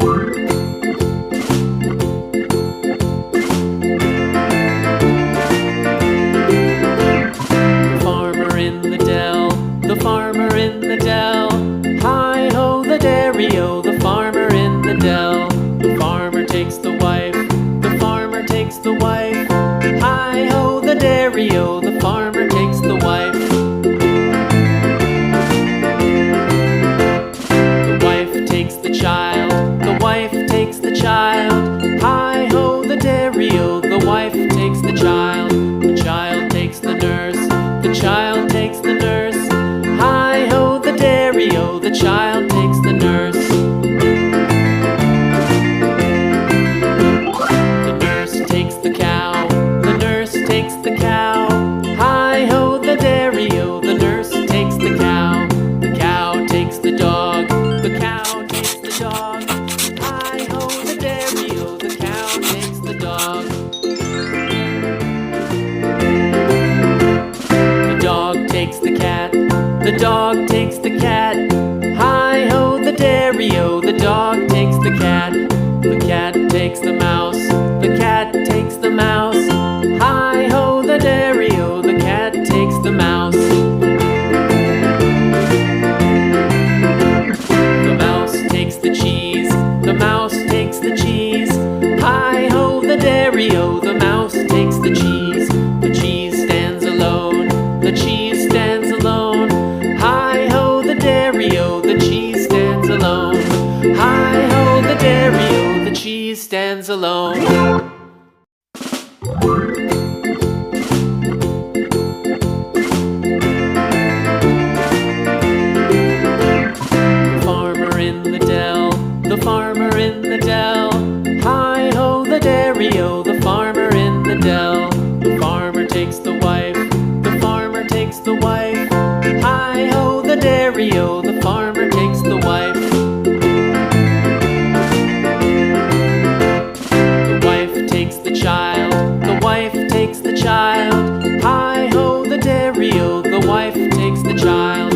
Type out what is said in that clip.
Farmer in the dell, the farmer in the dell. Hi-ho the dairy-o, the farmer in the dell. The farmer takes the wife, the farmer takes the wife. Hi-ho the dairy-o, the farmer takes the wife. The wife takes the child, the wife takes the child. Hi-ho the dairy-o, the wife takes the child. The child takes the nurse, the child takes the nurse. Hi-ho the dairy-o, the child takes the nurse. The nurse takes the cow, the nurse takes the cow. Hi-ho the dairy-o, the nurse takes the cow. The cow takes the dog, the cow takes the dog. Hi-ho the dairy-o, the cow takes the dog. The dog takes the cat, the dog takes the cat. Hi-ho the dairy-o, the dog takes the cat. The cat takes the mouse, the cat takes the mouse. Hi-ho the dairy-o, the cat takes the mouse. The mouse takes the cheese, the mouse takes the cheese. Hi-ho the dairy-o, the mouse takes the cheese. The cheese stands alone, the cheese stands alone. Hi-ho the dairy-o, the cheese stands alone. Hi-ho the dairy-o, the cheese stands alone. The farmer in the dell. Hi-ho the dairy-o, the farmer in the dell. The farmer takes the wife, the farmer takes the wife. Hi-ho the dairy-o, the farmer takes the wife. The wife takes the child, the wife takes the child. Hi-ho the dairy-o, the wife takes the child.